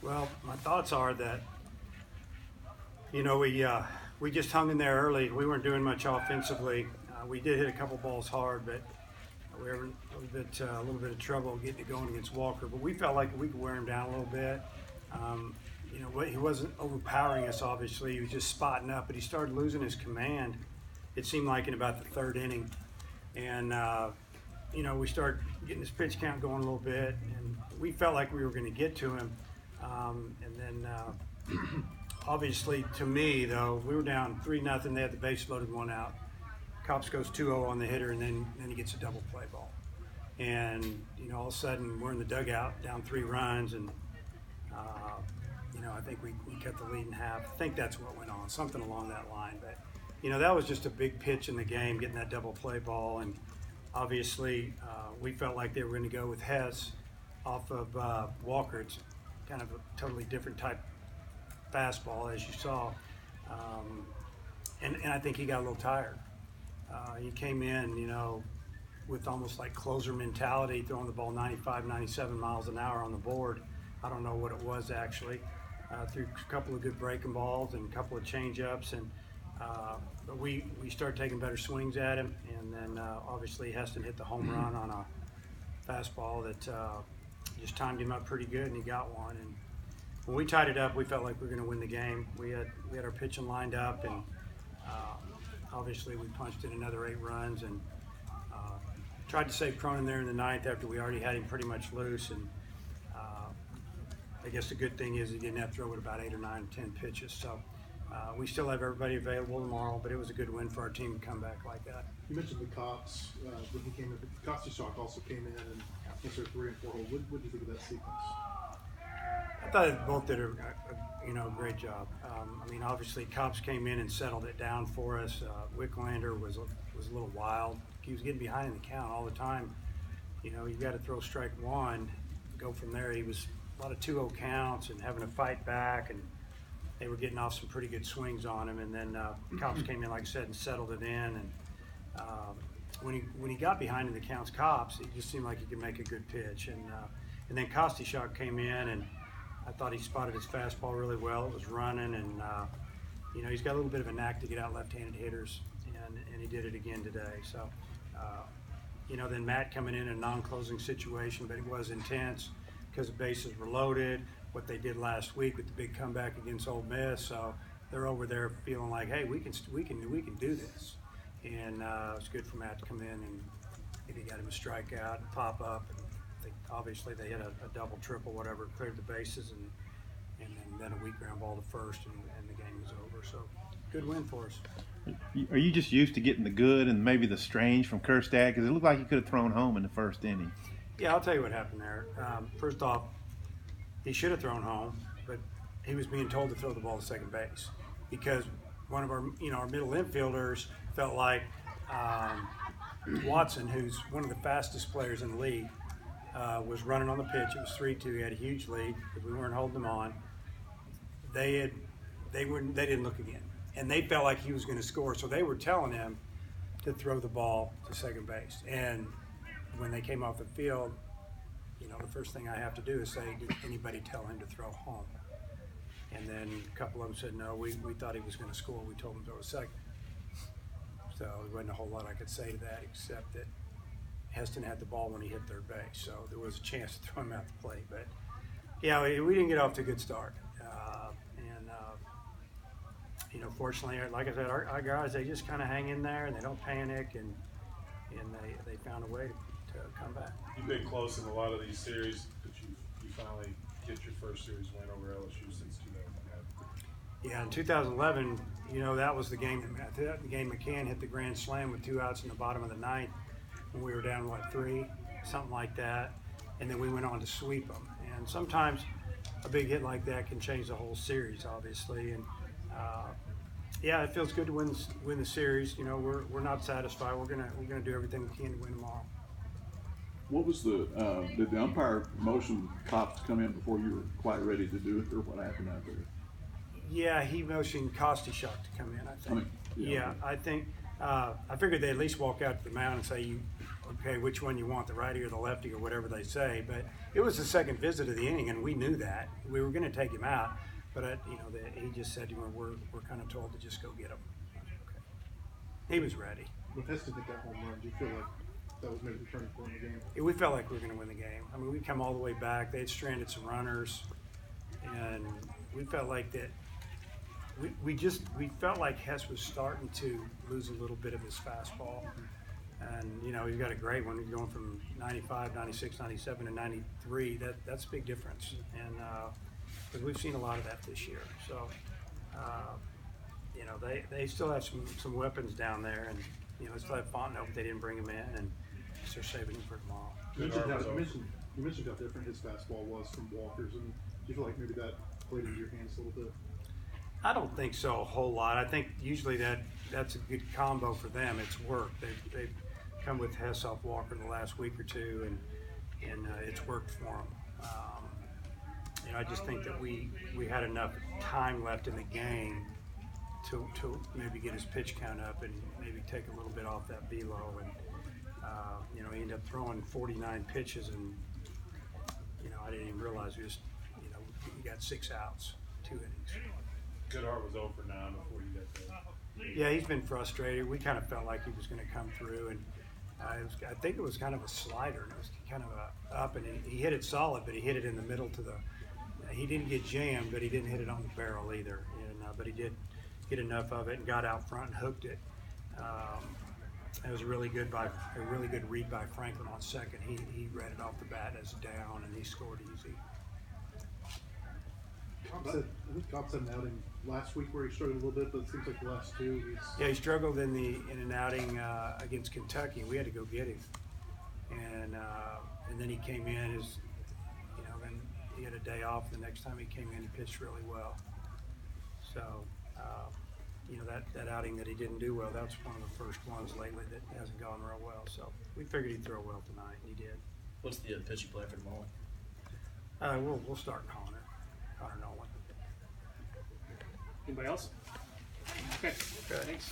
Well, my thoughts are that, we just hung in there early. We weren't doing much offensively. We did hit a couple balls hard, but we were in a little bit of trouble getting it going against Walker. But we felt like we could wear him down a little bit. He wasn't overpowering us, obviously. He was just spotting up, but he started losing his command, it seemed like, in about the third inning. And, we started getting his pitch count going a little bit, and we felt like we were going to get to him. Obviously, to me, though, we were down 3-0. They had the base loaded, one out. Cops goes 2-0 on the hitter, and then he gets a double play ball. And, all of a sudden, we're in the dugout, down 3 runs, and, I think we kept the lead in half. I think that's what went on, something along that line. But, that was just a big pitch in the game, getting that double play ball. And obviously, we felt like they were going to go with Hess off of Walker. It's kind of a totally different type fastball, as you saw. And I think he got a little tired. He came in, with almost like closer mentality, throwing the ball 95, 97 miles an hour on the board. I don't know what it was actually. Threw a couple of good breaking balls and a couple of change-ups, but we started taking better swings at him, and then obviously Heston hit the home run on a fastball that just timed him up pretty good, and he got one. And when we tied it up, we felt like we were going to win the game. We had our pitching lined up, and obviously we punched in another 8 runs and tried to save Cronin there in the 9th after we already had him pretty much loose. And I guess the good thing is he didn't have to throw it about 8 or 9 or 10 pitches. So we still have everybody available tomorrow, but it was a good win for our team to come back like that. You mentioned the Cops when he came in. Kostichuk also came in and answered 3 and 4 hole. What did you think of that sequence? I thought they both did a great job. Obviously Cops came in and settled it down for us. Wicklander was a little wild. He was getting behind in the count all the time. You got to throw strike 1, go from there. He was a lot of 2-0 counts and having to fight back, and they were getting off some pretty good swings on him. And then Cops came in, like I said, and settled it in. And when he got behind in the counts, Cops, it just seemed like he could make a good pitch. And then Kostichuk came in, and I thought he spotted his fastball really well. It was running, and he's got a little bit of a knack to get out left-handed hitters, and he did it again today. So, then Matt coming in a non-closing situation, but it was intense because the bases were loaded. What they did last week with the big comeback against Ole Miss, so they're over there feeling like, hey, we can do this, and it's good for Matt to come in and maybe got him a strikeout and pop up. And obviously they hit a double, triple, whatever, cleared the bases, and then a weak ground ball to first, and the game was over. So good win for us. Are you just used to getting the good and maybe the strange from Kjerstad? Because it looked like he could have thrown home in the first inning. Yeah, I'll tell you what happened there. First off, he should have thrown home, but he was being told to throw the ball to second base because one of our middle infielders felt like Watson, who's one of the fastest players in the league, was running on the pitch. It was 3-2. He had a huge lead because we weren't holding them on. They didn't look again, and they felt like he was going to score, so they were telling him to throw the ball to second base. And when they came off the field, the first thing I have to do is say, did anybody tell him to throw home? And then a couple of them said, no, we thought he was going to score. We told him to throw a second. So there wasn't a whole lot I could say to that except that Heston had the ball when he hit third base, so there was a chance to throw him out the plate. But yeah, we didn't get off to a good start. Fortunately, like I said, our guys, they just kind of hang in there and they don't panic, and they found a way to come back. You've been close in a lot of these series, but you finally get your first series win over LSU since 2011. Yeah, in 2011, that was the game McCann hit the grand slam with 2 outs in the bottom of the 9th when we were down 3, something like that, and then we went on to sweep them. And sometimes a big hit like that can change the whole series, obviously. And yeah, it feels good to win the series. We're not satisfied. We're gonna do everything we can to win tomorrow. What was did the umpire motion Cops to come in before you were quite ready to do it, or what happened out there? Yeah, he motioned Kostichuk to come in, I think. Yeah. I think I figured they'd at least walk out to the mound and say, okay, which one you want, the righty or the lefty or whatever they say. But it was the second visit of the inning, and we knew that. We were going to take him out, but he just said, we're kind of told to just go get him. Okay. He was ready. When Heston hit that home run, do you feel like that was maybe the turning point in the game? We felt like we were going to win the game. I mean, we come all the way back. They had stranded some runners, and we felt like that. We felt like Hess was starting to lose a little bit of his fastball. And, he's got a great one. He's going from 95, 96, 97 to 93. That's a big difference. And because we've seen a lot of that this year. So, they still have some weapons down there. And, they still have Fontenot, but they didn't bring him in. And they're saving him for tomorrow. You Good mentioned, arm how, was you mentioned how different his fastball was from Walker's. And do you feel like maybe that played into your hands a little bit? I don't think so a whole lot. I think usually that's a good combo for them. It's worked. They've come with Hess off Walker the last week or two, and it's worked for them. I just think that we had enough time left in the game to maybe get his pitch count up and maybe take a little bit off that velo. And he ended up throwing 49 pitches, and I didn't even realize we got 6 outs, 2 innings. Goodhart was 0 for 9 before you got there. Yeah, he's been frustrated. We kind of felt like he was going to come through, and I think it was kind of a slider. It was kind of up, and he hit it solid, but he hit it in the middle to the. He didn't get jammed, but he didn't hit it on the barrel either. And but he did get enough of it and got out front and hooked it. It was a really good read by Franklin on second. He read it off the bat as a down, and he scored easy. I think Cobb had an outing last week where he struggled a little bit, but it seems like the last 2 Yeah, he struggled in an outing against Kentucky. We had to go get him, and then he came in then he had a day off. The next time he came in, he pitched really well. So, that outing that he didn't do well, that's one of the first ones lately that hasn't gone real well. So we figured he'd throw well tonight, and he did. What's the pitch you play for tomorrow? We'll start Connor Nolan. Anybody else? Okay, thanks.